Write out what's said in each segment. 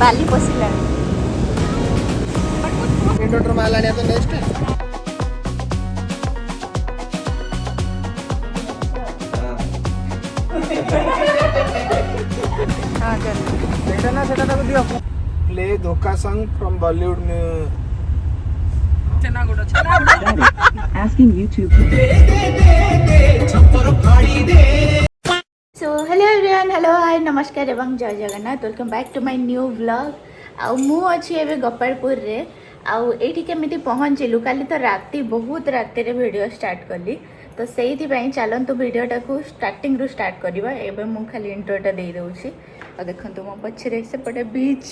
बाली पशिला इंडोटर माला तो नेक्स्ट है हां चल सेटा ना सेटा तो दियो प्ले धोखा सॉन्ग फ्रॉम बॉलीवुड में चनागुड़ा asking YouTube. So hello everyone hello hi नमस्कार एवं जय Jagannath welcome back to my new vlog आउ मु अच्छी एवं गोपालपुर रे आउ एठी केमिति पहुँचलु काली तो राति बहुत राति रे वीडियो स्टार्ट कली तो सेइथि पई चलंतु वीडियोटा को स्टार्टिंग रु स्टार्ट करबा एबे मु खाली इंट्रोटा दे दउछि आ देखंतु मो पछरे से पड़े बीच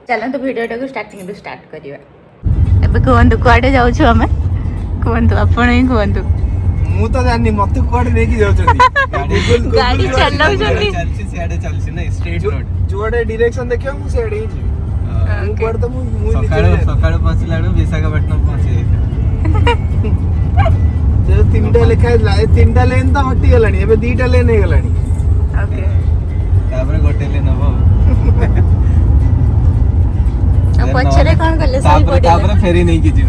चलंतु वीडियोटा को स्टार्टिंग रु स्टार्ट करबा एबे कोंदु कुआडे जाउ छु हमें कोंदु आपण ही कोंदु मु तो जानि मते कोड लेके जाउ छथि गाड़ी चलाउ छथि चलछि सियाडे चलछि ना स्ट्रेट रोड जोडे डायरेक्शन देखियो मु सेडे ही मु कोड तो मु सकाळ पहुंचलाडू विशाखापट्टनम पहुंची जे तीनटा लेखा तीनटा लेन तो हटी गलानी एबे दीटा लेन हे गलानी ओके तापर गोटे लेन हबो अब पछरे कोन गले सही पड़ी तापर फेरी नहीं की जीव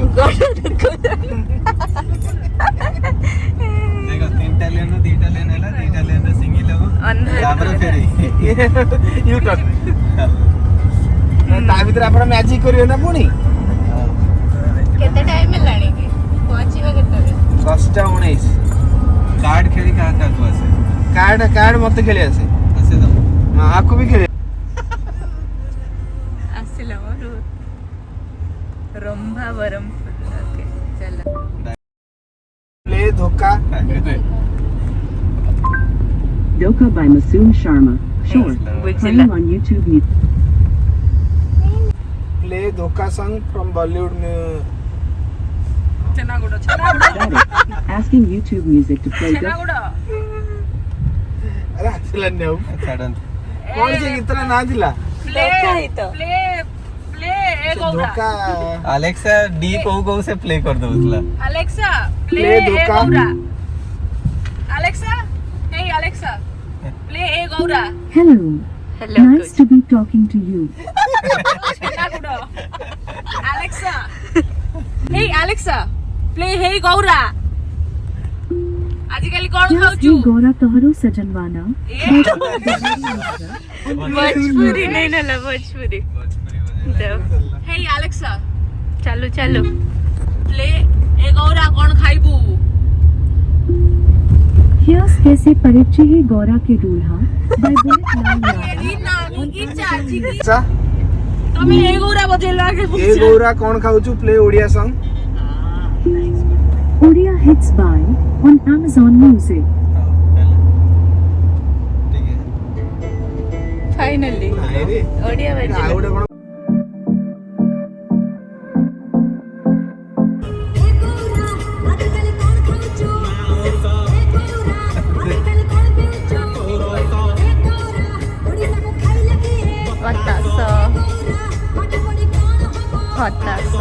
देखो तीनटा लेन दीटा लेन हैला दीटा लेन सिंगल हबो तापर फेरी यू टर्न ता भीतर आपण मैजिक करियो ना पुणी केते टाइम लाणी की पहुंचीबा केते 10:19 कार्ड खेली कहां का तू आसे कार्ड मते खेली आसे तो आपको भी खेले आसिला मोर रंभावरम ओके चल प्ले धोखा Doka by Masoom Sharma. Short. बुझिला Playing on YouTube. Play धोखा सॉन्ग फ्रॉम बॉलीवुड में चनागुड़ा Asking YouTube Music to play this. चनागुड़ा अरे आथिला ने सडन कौन से इतना ना दिला प्ले तो प्ले ए गौरा धोखा अलेक्सा डी को से प्ले कर दो उसला अलेक्सा प्ले प्ले ए धोखा। गौरा अलेक्सा हे अलेक्सा प्ले ए गौरा Hello. Hello Nice to be talking to you. चनागुड़ा Alexa hey Alexa play hey गौरा आजिकल कोन Just खाउछु you Gora Toharo Sajanwana. Bhojpuri नहीं नला भोजपुरी हे अलेक्सा चालू चालू प्ले ए गौरा कोन खाइबू Here's कैसे परिचय है गौरा के दूल्हा by Bullet Lal Yadav. एडी नानी की चाची की अच्छा तमे ए गौरा बजेला के ए गौरा कौन खाउछु play Odia song Odia Hits by on Amazon Music. ठीक है फाइनली नाही रे ओडिया बजेला आवडे कोण हताश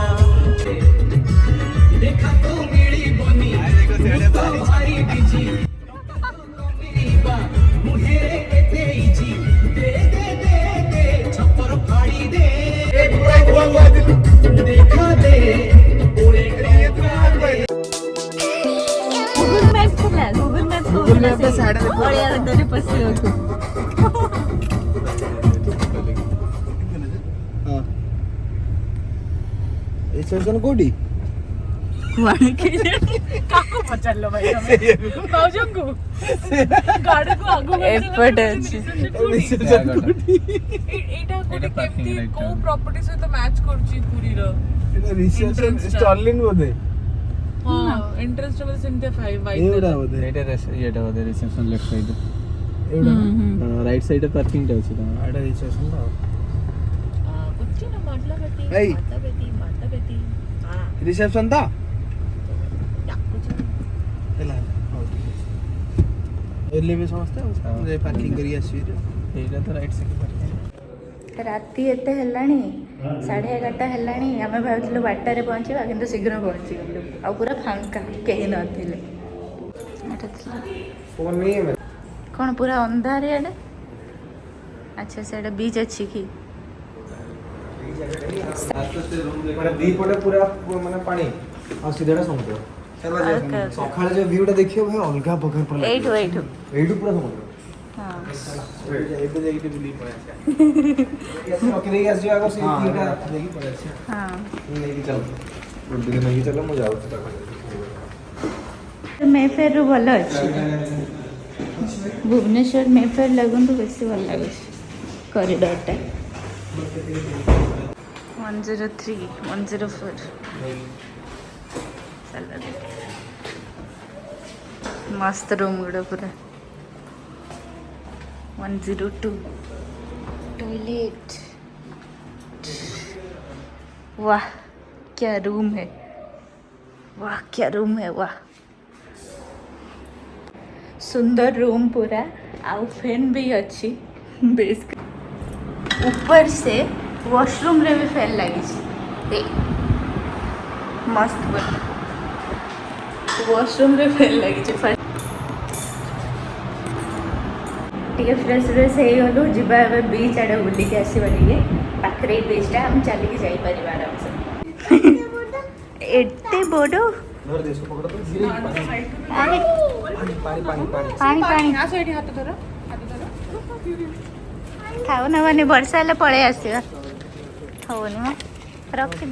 देखो सियाडे बारी गूगल मैप खोला गूगल मैप Google Map पे साइड में ओडिया बजेला पसी हां ए सेशन कोडी वाणे के काको पचल्लो भाई हमें पाउजंगु गाड़ी को आगु एफर्ट अछि सेशन कोडी एटा कोडी केमती को प्रॉपर्टी से तो मैच करची पूरी रो रिसेप्शन स्टॉलिन बोधे हां इंटरेस्ट वाला सेंटे 5 वाइड एवडा बोधे एटा होदे रिसेप्शन लेफ्ट साइड एवडा राइट साइड पार्किंग टा अछि आडा रिसेप्शन ना कुछ ना माटला बेटी Hey. माता बेटी हां रिसेप्शन था कुछ ହେଲା ଏଲେ ବି ସମସ୍ତେ ପାର୍କିଂ କରି ଆସିବେ एटा तो राइट साइड पार्किंग राति एते हेलाणी 11:30 हेलाणी आमे भाबिथिलु 12 रे पहुंचीबा किंतु शीघ्र पहुंची गलु आ पूरा फांका केही नथिले फोन नहीं है कौन पूरा अंधार है अच्छा से बीच अच्छी की ମାନେ ଦି ପଟେ ପୁରା ମାନେ ପାଣି ଆଉ ସିଧାଟା ସମୁଦ୍ର। ସକାଳେ ଯୋଉ ଭିଉଟା ଦେଖିବ ଭାଇ ଅଲଗା ପ୍ରକାର ପୁରା ଏଇଠୁ ଲାଗିବ। ଏଇଠୁ ପୁରା ସମୁଦ୍ର। ହଁ ଏବେ ଯାଇକି ବୁଲିକି ପଳେଇ ଆସିବା। ରଖିଦେଇକି ଆସିବା ଆଗ ସେ ଭିଉଟା ରଖିଦେଇକି ପଳେଇ ଆସିବା। ହଁ ନେଇକି ଚାଲ ଟିକେ ନେଇକି ଚାଲ ମୁଁ ଯାଉଛି ତାକୁ। ମେଫେୟାରରୁ ଭଲ ଅଛି ଭୁବନେଶ୍ୱର ମେଫେୟାର ଲାଗନ୍ତୁ ବେଶୀ ଭଲ ଲାଗୁଛି କରିଡରଟା 103 104 ଚାଲ मस्त रूम गुड़ा पूरा 102 टॉयलेट वाह क्या रूम है वाह सुंदर रूम पूरा आउ फैन भी अच्छी बेस ऊपर से वॉशरूम रे भी फैन लगी मस्त पूरा वॉशरूम रे फैन लगी टे फ्रेश फ्रेश हो गलु जीवा ए बीच आड़े बुलिक आसवा टे पाखे बीचटा हम चलिकी जापर आराम से एटे बड़ खाऊ ना मानी वर्षा हेल्ले पलि आसवा हवनी म रखी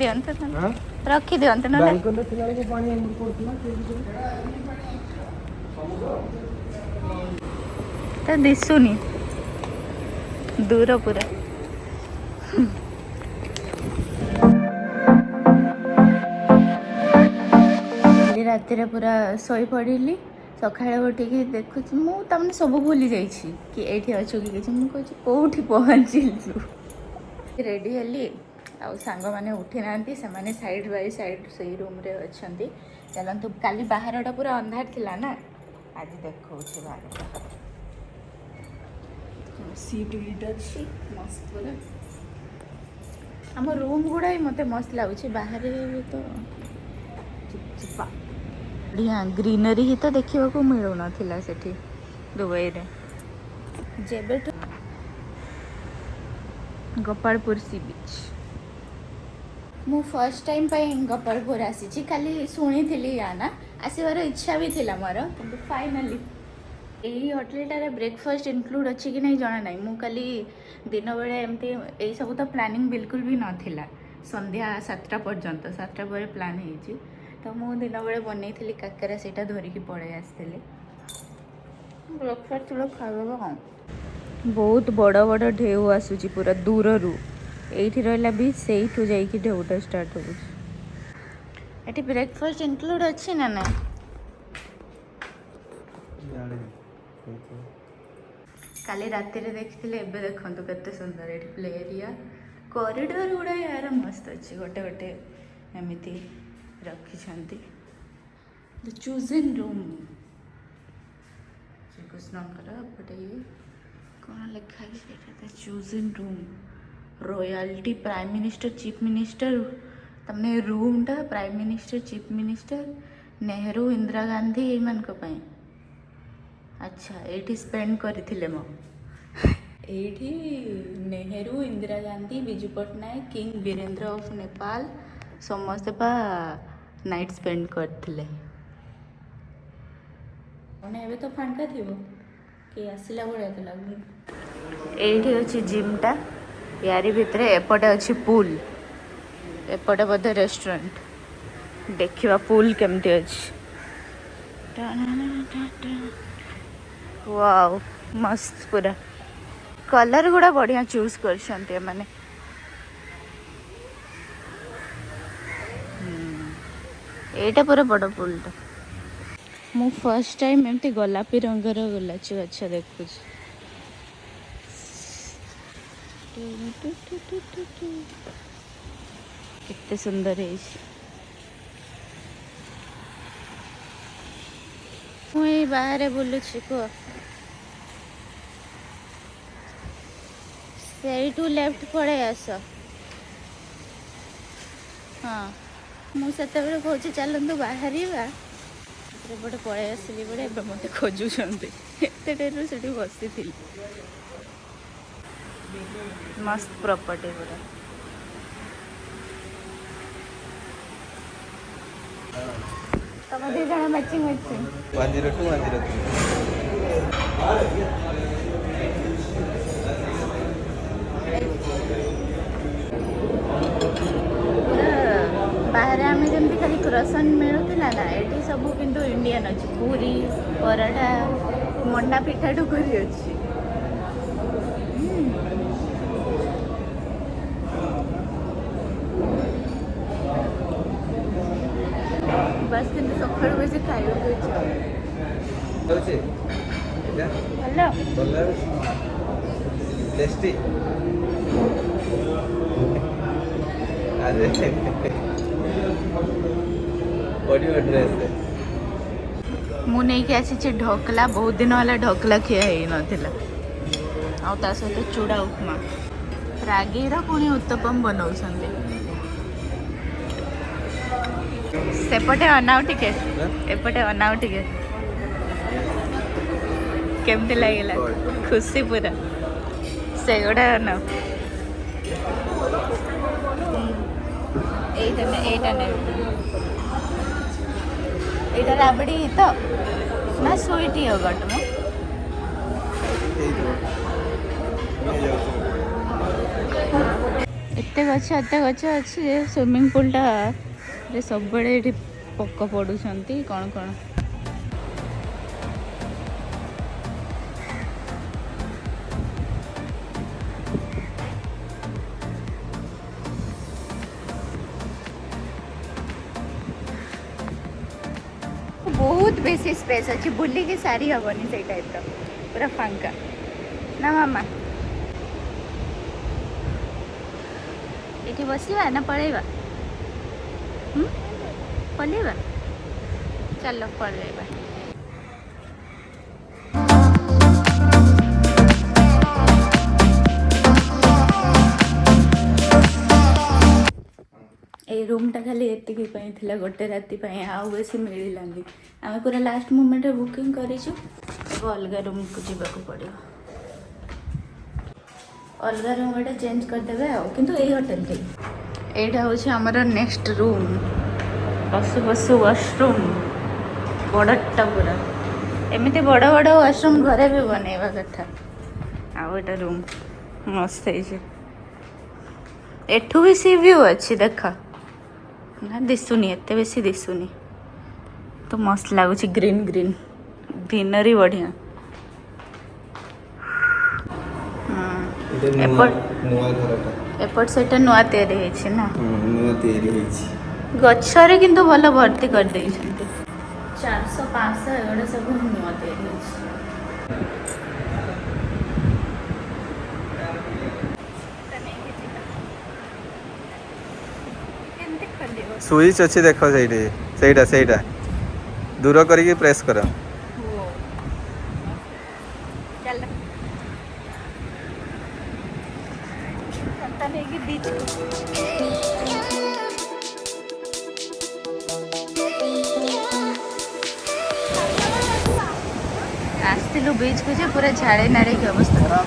दिंतु ना तो दिशुनी दूर पूरा राति पूरा शोई पड़ी सकाଳେ उठिकी देखुची मुझे सब भूली जाइए कि ये अच्छु कि मुझे कौटी पहुँचलु रेडी हेली आउ सांग मैंने उठी ना से साइड बाय साइड से रूम रे अच्छा चलतु काली बाहरटा पूरा अंधार थिला ना आज देखा बाहर सीट वीट अच्छी मस्त पूरा आम रूम गुड़ा ही मत मस्त लगुच बाहर तो बढ़िया ग्रीनरी ही तो देखा मिलू ना से दुबई रे जेबे गोपालपुर सी बीच मु फर्स्ट टाइम गोपालपुर आसी खाली शुणी थी या ना आसबार इच्छा भी थिला मोर किंतु फाइनली यही होटेलटारे ब्रेकफास्ट इनक्लूड अच्छी कि नहीं जाना नहीं मुझे खाली दिन बेले एमती यही सब तो प्लानिंग बिल्कुल भी नाला संध्या 7टा पर्यंत 7टा पर प्लान हो तो मुझे दिन बेले बनई काकेरा सेटा धरिकी पड़े आसती ब्रेकफास्ट खावा हाँ बहुत बड़ बड़ ढेउ आसूची पूरा दूर रू ये रहा भी से जाकि ढेउटा स्टार्ट हो ब्रेकफास्ट इनक्लूड अच्छी ना ना काली राति देखी एबे देखु केते सुंदर ये प्ले एरिया कॉरिडोर गुड़ा यार मस्त अच्छी गोटे गोटे एमती रखी चूजन रूम श्रीकृष्णकर एपटे ये कौन लिखाई चूजन room royalty prime minister chief minister तमने रूमटा prime minister chief minister Nehru Indira Gandhi एमानक पई अच्छा ये स्पेंड करथिले मो एठी नेहरू इंदिरा गांधी बिजू पट्टनायक किंग वीरेंद्र ऑफ नेपाल समस्ते पा नाइट स्पेंड करथिले माने एबे तो फांका थिबो कि आसिला बळे तो लागु एठी अछि जिमटा यारी भितरे एपटे अछि पूल एपटे बदे रेस्टोरेंट देखिबा पूल केमती अछि वाओ मस्त पूरा कलर गुड़ा बढ़िया चूज कर माने एटा पूरा बड़ पुलटा मु फर्स्ट टाइम एमती गोलापी रंगर गोलाची गछ देखु कितने सुंदर है मुई बाहर बुलुची को से लेफ्ट पड़े आस हाँ मुझे कहूँ चलतु बाहर पटे पड़े आसली बड़े मत खोजुंट से बसी थी मस्त प्रॉपर्टी पूरा ଦି ଜଣ ମ୍ୟାଚିଂ ମ୍ୟାଚିଂ 102 103 ପୁରା ବାହାରେ ଆମେ ଯେମିତି ଖାଲି କ୍ରସନ୍ ମିଳୁଥିଲା ନା ଏଠି ସବୁ କିନ୍ତୁ ଇଣ୍ଡିଆନ୍ ଅଛି ପୁରୀ ପରଠା ମଣ୍ଡା ପିଠାଠୁ କରି ଅଛି। ବାସ୍ କିନ୍ତୁ ସକାଳୁ ବେଶୀ ଖାଇବାକୁ ଇଚ୍ଛା ଅଛି ଏଟା ଭଲ ଭଲ टेस्टी अरे पड़ियो ड्रेस ମୁଁ ନେଇକି ଆସିଛି ଢୋକଲା ବହୁତ ଦିନ ହେଲା ଢୋକଲା ଖିଆ ହେଇନଥିଲା ଆଉ ତା ସହିତ ଚୁଡ଼ା ଉପମା ରାଗିର ପୁଣି ଉତ୍ତପମ ବନଉଛନ୍ତି ସେପଟେ ଅନାଉ ଟିକେ ଏପଟେ ଅନାଉ ଟିକେ କେମିତି ଲାଗିଲା ଖୁସି ପୁରା ସେଗୁଡ଼ା ଅନାଉ ଏଇଟା ନେ ଏଇଟା ରାବଡ଼ି ତ ନା ସୁଇଟ୍ ୟୋଗର୍ଟ ମ ଏତେ ଗଛ ଅଛି ଯେ ସୁଇମିଂ ପୁଲଟାରେ ସବୁବେଳେ ଏଠି ପୋକ ପଡ଼ୁଛନ୍ତି କ'ଣ କ'ଣ बहुत बेसी स्पेस अच्छी बुली की सारी हेनी से टाइप पूरा फांका ना मामा ये बसवा ना पलैवा पलैवा चलो पलैवा ए रूमटा खाली एतिकी गोटे राति आउ बेसी मिलानी आम पूरा लास्ट मोमेंट बुकिंग करूँ अलग रूम को जावाक पड़ो अलग रूम गोटे चेंज करदे किंतु यही होटेल के यहाँ हूँ आमर नेक्स्ट रूम पशु पशु वाशरूम बड़टा पूरा एमती बड़ बड़ वाशरूम घरे भी बनवा कथा आटा रूम मस्त एठू भी सी व्यू अच्छी देखा ना दिशुनी एत बेसी दिशुनी तो मस्त लगुच ग्रीन ग्रीन ग्रीनरी बढ़िया एपट से नुआ तैयारी ना गचरे किंतु भल भर्ती कर 400-500 एगुड़ा सब नुआ तैयारी स्विच अच्छी देख ସେଇଟା दूर करके प्रेस कर आसलु बीच को जे पूरा झाड़े नाड़े की अवस्था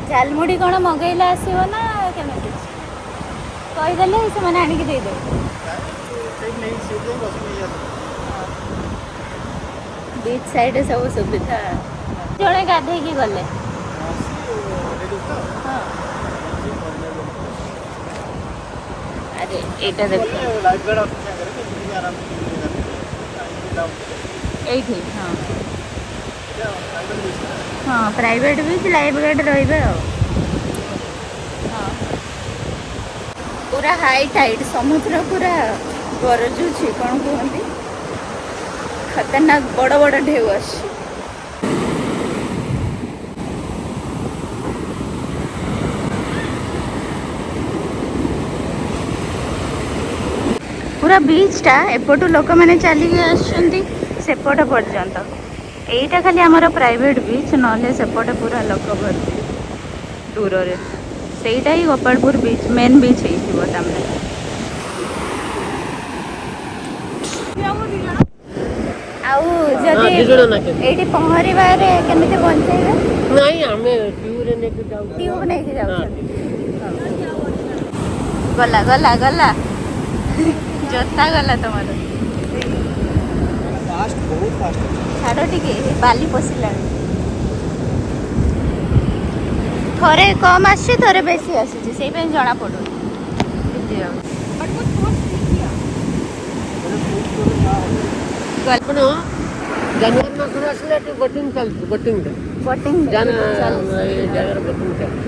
झालमुड़ी कौन मगैला आसो ना केमी कहीदेले से आणिक देदेवे बीच साइड सब सुविधा जड़े गाधे गले अरे एटा देखो हाँ हाँ प्राइवेट भी लाइफ गार्ड रे हाँ पूरा हाई टाइट समुद्र पूरा गरजुची कौन कहते खतरनाक बड़ बड़ ढेउ आस पूरा बीचटा एपटू लोक मैंने चलिए आसपट पर्यंत यहीटा खाली आमर प्राइवेट बीच ना सेपटे पूरा लोक भर्ती दूर सेटा ही गोपालपुर बीच मेन बीच आउदी पहरवे केमी बंचे ट्यूब नहीं गला गला गला जोता गला तुमर फास्ट बहुत फास्ट छाड़ टिके बाली पशिला थरे कम आसी थरे बेसी आसी से जना पड़ू ଆପଣ ଜାନୁଆରୀ ମାସରୁ ଆସିଲେ ଏଠି ବୋଟିଂ ଚାଲିଛି ବୋଟିଂରେ बोटिंग ଏ ଜାଗାରେ ବୋଟିଂ ଚାଲିଛି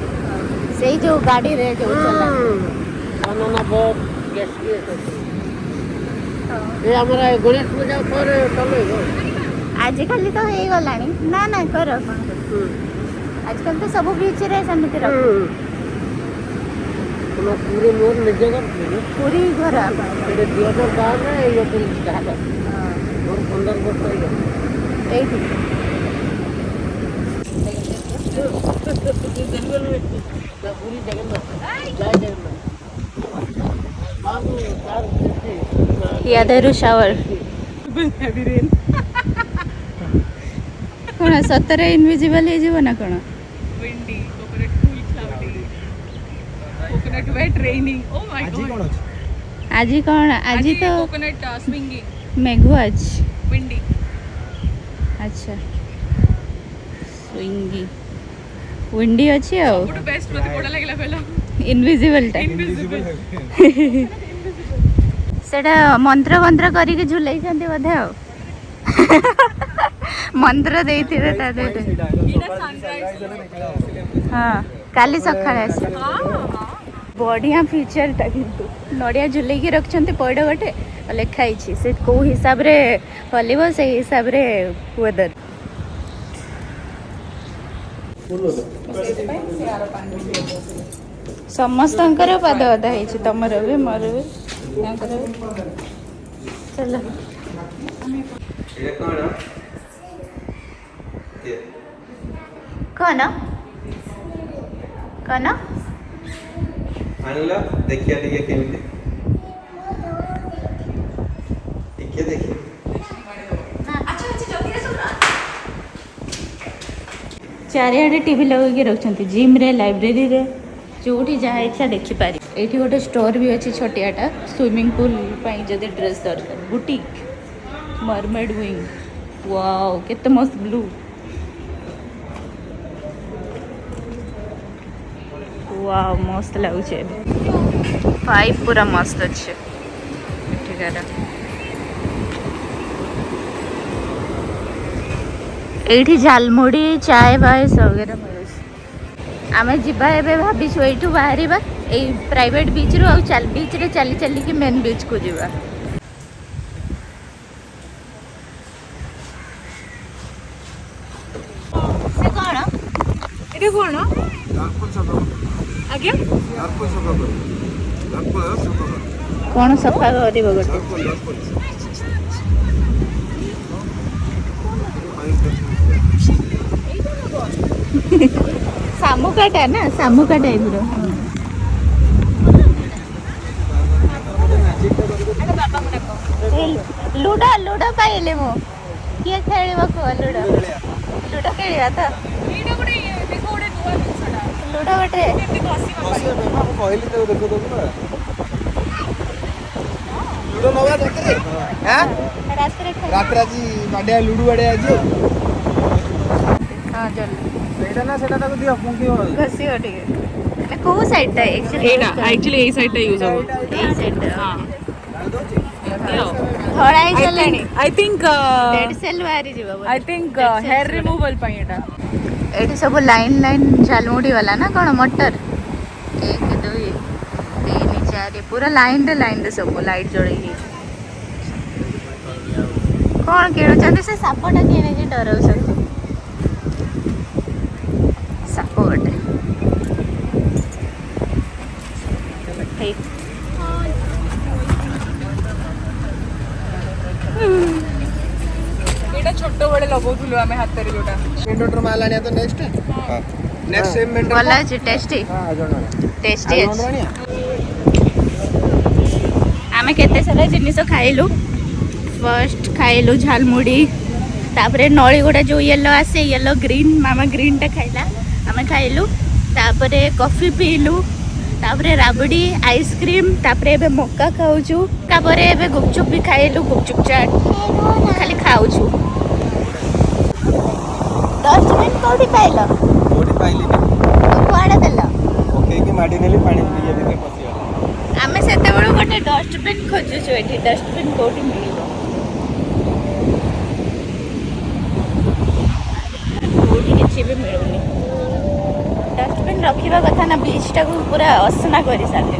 से जो गाड़ी रे जो चला ବାନାନା ବୋଟ୍ ଗେଷ୍ଟ ଏ ଆମର ଗଣେଶ ପୂଜା ପରେ ଚଲେଇବ आजिकल तो हो गलानी ना ना कर आजकल तो सब बीच रे समिति रख ପୁରୀ ମୋର ନିଜ କରିଥିଲି पूरी घर ଏଠି 2012ରେ ଏଇ ହୋଟେଲ ଷ୍ଟାର୍ଟ ମୋର 15 ବର୍ଷ ହେଇଗଲା एठी ପୁରୀ ଜଗନ୍ନାଥ ଜୟ ଜଗନ୍ନାଥ ବାବୁ ତାର यादेरु शावर कौन सतरे इनविजिबल हे जीव ना कौन windy, coconut cool, cloudy, coconut wet, raining. Oh my ଆଜି god. କ'ଣ ଅଛି आज कौन आज तो coconut swinging, मेघू आज windy. अच्छा स्विंगी विंडी अच्छी आओ What best mତେ କୋଡା ଲାଗିଲା କହିଲା इनविजिबल टा invisible. सेटा मंत्र मंत्र करिके झुलाई छंती बधे आओ मंत्र देइथिबे ता दे ଏଇଟା sunrise हां काली सखाळे आसी हां बढ़िया फीचर टा किंतु नड़िया झुलेई की रखछंती पइड गटे लेखाई छी से को हिसाब रे हलिबो से हिसाब रे वेदर ସମସ୍ତଙ୍କର ପାଦ ଅଧା ହେଇଛି ତମର ବି ମୋର ବି ତାଙ୍କର ବି ଚାଲ ये कौन है ये କଣ କଣ आनिला देखिए ये केमिति ଟିକେ देखिए चारिआडे टीवी लगे रखते जिम रे लाइब्रेरी रे जोठी जहाँ इच्छा देखिपारी एठी गोटे स्टोर भी अच्छी छोटियाटा स्विमिंग पूल पाई जदि ड्रेस दरकार बुटीक मरमेड विंग वाओ केते मस्त ब्लू वाओ मस्त लगुचे पाइप पूरा मस्त अच्छे एठिकार एठी झालमुड़ी चाय बाय वगैरह मिलुछ आमे जिबा एबे भाबिछु एठू बाहरिबा ए प्राइवेट बीच रो आ चल बीच रे चली चली कि मेन बीच को जिबा से कोन ଏଇଟା କଣ ଲାଲପୁର ସଫା ଆଜ୍ଞା ଲାଲପୁର ସଫା କର ଲାଲପୁର ସଫା କର कोन सफा करिबो गोटे सामुकाटा ना सामुका टाइप रो लूडो लूडो पाइले मो किए खेलिबा को लूडो लूडो खेलिबा तो ଏଇଟା ଗୋଟେ ଦେଖ ଗୋଟେ ନୂଆ ଜିନିଷଟା लूडो गोटे କେମିତି ବସିବା ପାଇଁ ମୁଁ କହିଲି ତାକୁ ଦେଖ ଦବୁ ନା ଲୁଡୋ ନବା ରାତିରେ ହାଁ रात रे खाई ରାତିରେ ଆଜି ବାଡିଆ ଲୁଡୁ ବାଡିଆ ଆଜି हां चल ସେଇଟା ନା ସେଟା ତାକୁ ଦିଅ ଫୁଙ୍କିବ घसी ओटी को साइड टा एक्चुअली ଏଇଟା ଆକ୍ଚୁଆଲି ଏଇ ସାଇଡଟା ୟୁଜ ହବ ए साइड ହଁ थोड़ा ही चलानी ଆଇ ଥିଙ୍କ डेड सेल बाहरी जीवा ଆଇ ଥିଙ୍କ ହେୟାର ରିମୁଭାଲ ପାଇଁ ଏଇଟା एठी सब लाइन लाइन झालमुड़ी वाला ना कौन मटर 1 2 3 4 पूरा लाइन रे सब लाइट जड़ी कौन किणुचंदी से सापटा किने कि डरौसन साप गोटे हे ଏଇଟା ଛୋଟ ବେଳେ ଲଗାଉଥିଲୁ ଆମେ ହାତରେ ଯୋଉଟା ମେଣ୍ଡର ମାଲ ଆଣିଆ ତ ନେକ୍ସଟ ନେକ୍ସଟ ସେମ ମେଣ୍ଡର ଭଲ ଅଛି टेस्टी हां जणा टेस्टी ଆଉ ଅଛି ଆଣିଆ आमे केते सारा जिनिस खाइलु फर्स्ट खाइलु झालमुड़ी तापरे नळी गोटा जो येलो आसे येलो ग्रीन मामा ग्रीन टा खाइला आमे खाइलु तापरे कॉफी पीलु तापरे राबड़ी आइसक्रीम तापरे एबे मक्का खाऊछु तापरे एबे गुपचुप भी खाइलु गुपचुप चाट खाली खाऊछु डस्टबिन कोठी पाइल कोठी पाइली ना कुआडे देल ओके कि माडी नेली पानी पिए देके पसिया आमे सेते बेलु गोटे डस्टबिन खोजुछु एठी डस्टबिन कोठी मिलिबो कोठी किछि भी मिलुनी डस्टबिन रखिबा कथा ना बीच टाକୁ पूरा असना करि साले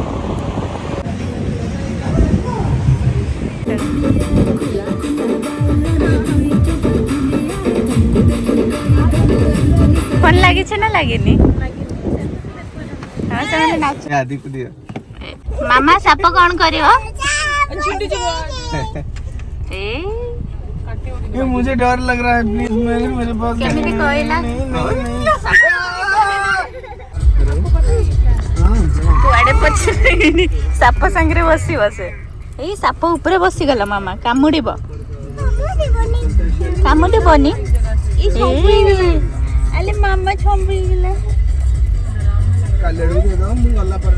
कौन लागे छे ना लागेनी हां से नाच आदि को दिया मामा साप कौन करियो छिंडी जब ए ये मुझे डर लग रहा है प्लीज मेरे पास केमिति कोइला कुआडे पछिनी साप संगरे बसी बसे ए साप ऊपर बसी गला मामा कामुडीबो कामुडीबोनी अले मामा छंबी गेला कालेडू दे दो मु गल्ला पर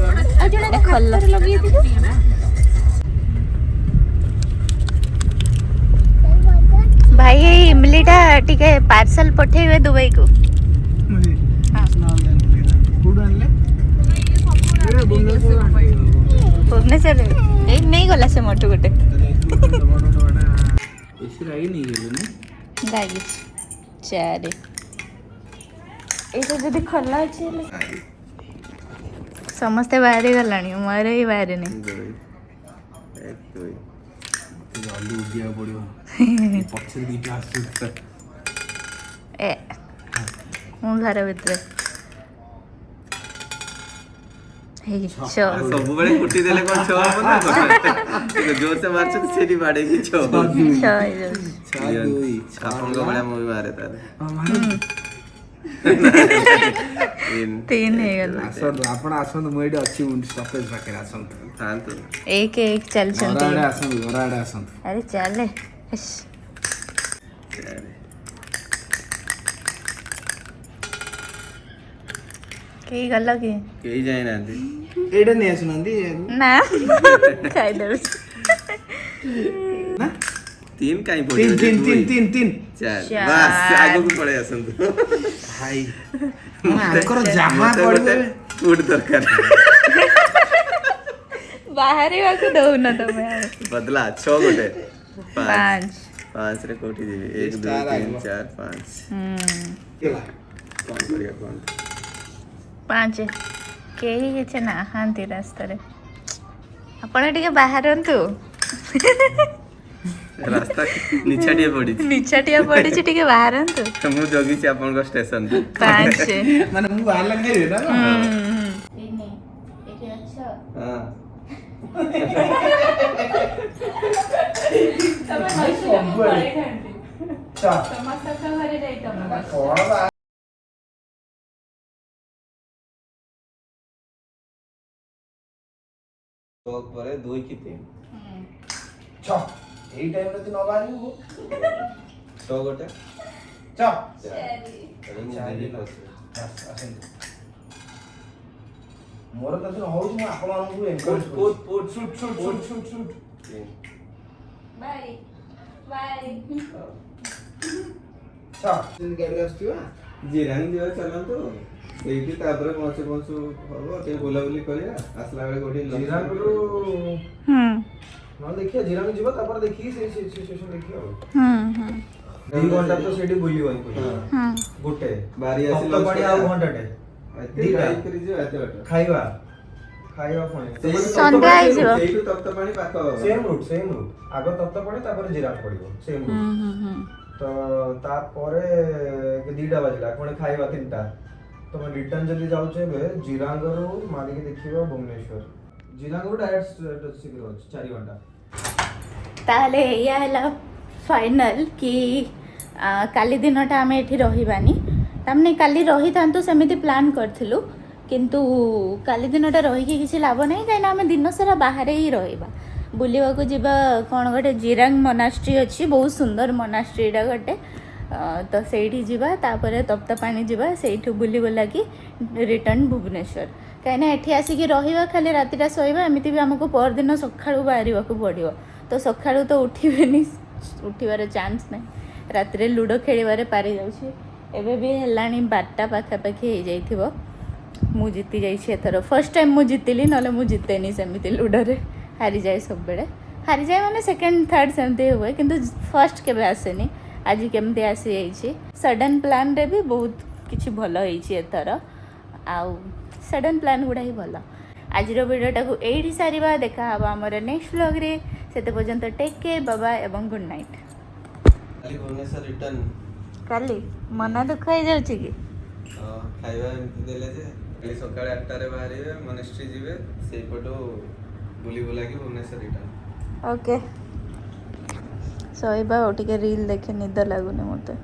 अजोडे खल्ला लगी थी भाई ये इमलीटा टिके पार्सल पठेइबे दुबई को हां भुवनेश्वर ए नहीं गला से मोटू गोटे एसी राई नहीं गेलो ने गाई चारे एटा जदी खल्ला अछि समस्ते बाहर गलानी मारे ही बाहर नहीं जल्दी उडिया पड़ियो पछे दीटा आसु ए मु घर भीतर हे छो सब बड़े कुटी देले कोन छो ना जोर से मारछ तो सेडी बाड़े की छो छो छापन को बड़ा मूवी मारे तारे तीन है गला ଆସନ୍ତୁ ଆପଣ ଆସନ୍ତୁ ମୁଁ ଏଇଠି ଅଛି ଷ୍ଟପେଜ ପାଖରେ ଆସନ୍ତୁ ଥାନ୍ତୁ एक एक चल ଘର चलते ଆଡ଼େ ଆସନ୍ତୁ ଘର ଆଡ଼େ ଆସନ୍ତୁ अरे चले इस के गला के केही जाय नांदी ଏଇଟା ନେଇ ଆସୁନାହାନ୍ତି ना खाई दे ନା तीन काई पड़ी ତିନି ତିନି ତିନି ତିନି ତିନି चार चार। बस आगो को पड़े आसंतु ଭାଇ ଆଙ୍କର ଯାହା ପଡ଼ିବେ फूड दरकार बाहर ही वाको दो ना तो मैं बदला 6 गोटे 5 5 रे कोठी देबी 1 2 3 4 5 ହେଲା कौन करिया कौन 5 के ही किछ ना हांती रास्ता रे आपण टिके बाहरंतु रास्ता निछाडिए पड़ी निछाटिया पड़ी छी टिके बाहरंतु मु जगी छी आपन को स्टेशन 5 ମାନେ ମୁଁ ବାହାରିଲା ଖାଇବେ ନା हां तो परे 2 की 3 ଏଇ ଟାଇମରେ ତୁ ନ ବାହାରିବୁ 6 गोटे ଆସନ୍ତୁ ମୋର ତ ହଉଛି ମୁଁ ଆପଣମାନଙ୍କୁ ଏନକରେଜ କରୁଛି बाय बाय ଗାଡ଼ି ଆସୁଥିବ जिरांग जो चलन तो ସେଇଠି ତାପରେ ପହଞ୍ଚୁ ପହଞ୍ଚୁ ହବ ଟିକେ ବୁଲାବୁଲି କରିବା ଆସିଲା ବେଳେ କୋଠି ଜିରାଙ୍ଗରୁ ନହେଲେ ଦେଖିବା ଜିରାଙ୍ଗ ଯିବା ତାପରେ ଦେଖିକି ସେଇ ସିଚୁଏସନ ଦେଖିବା ଆଉ 2 ଘଣ୍ଟା ତ ସେଇଠି ବୁଲିବନି ଗୋଟେ ବାରି ଆସି ତ ପାଣି ଆଉ ଘଣ୍ଟାଟେ ଦିଟା କରି ଯିବ ଏତେ ବାଟ ଖାଇବା ପୁଣି ସନ୍ଧ୍ୟା ହେଇଯିବ ସେଇଠୁ ତପ୍ତ ପାଣି ପାଖ ସେମ୍ ରୁଟ୍ ଆଗ ତପ୍ତ ପାଣି ତାପରେ ଜିରାଙ୍ଗ ପଡ଼ିବ ସେମ୍ ରୁଟ୍ ତ ତାପରେ 2ଟା ବାଜିଲା ପୁଣି ଖାଇବା 3ଟା ତମେ ରିଟର୍ନ ଯଦି ଯାଉଛ ଏବେ ଜିରାଙ୍ଗରୁ ମାରିକି ଦେଖିବ ଭୁବନେଶ୍ୱର ଜିରାଙ୍ଗରୁ ଡାଇରେକ୍ଟ ଶୀଘ୍ର ଅଛି 4 ଘଣ୍ଟା ताहले या हला फाइनल कि काली दिनटा आमे एठी रहिबानी तामने काली रही थांतु सेमिति प्लान करथिलु किंतु काली दिनटा रही कि किछि लाभ नै काइना आमे दिन सारा बाहरे ही रहिबा बुलिवा को जिबा कोन गटे जिरांग मोनास्ट्री अछि बहुत सुंदर मोनास्ट्रीडा गटे तो सेठी जिबा तापरे तप्त पानी जिबा सेठु बुली बोला कि रिटर्न भुवनेश्वर कहीं एठी आसिकी रहिबा खाली रातिटा शोइबा एमिति भी हमको परदिन सकाळू बाहरिबाकू पड़िबो तो सकाळू तो उठिबेनी उठिबार चांस नहीं रातिरे लूडो खेलिबारे पारि जाउछि एबे भी हेलानी 12टा पाखापाखि हो जाइथिबो मु जीति जाइछि एथर फर्स्ट टाइम मु जीतिली नले मु जीतेनी सेमिति लूडो रे हारी जाए सब बेले हारी जाए माने सेकंड थर्ड सेमती हुए किंतु फर्स्ट केबे आसेनी आज केमती आसी जाइछि सडन प्लान रे भी बहुत किछि भलो होइछि एथर आउ सडन प्लान गुड़ा ही भल आज वीडियोटा को यही सारिबा देखा हवा हमर नेक्स्ट व्लॉग रे सेते पर्यंत टेक केयर बाय बाय एवं गुड नाइट खाली भुवनेश्वर रिटर्न काली मन दुख हो जाउछि कि खाଇବା ଏମିତି ଦେଲେ ଯେ କାଲି ସକାଳେ 8ଟାରେ ବାହାରିବେ ମନେଷ୍ଟ୍ରି ଯିବେ ସେଇପଟୁ ବୁଲି ବୁଲାକି ଭୁବନେଶ୍ୱର ରିଟର୍ନ ओके सोइबा टिके रील देखे निद लगुनि मते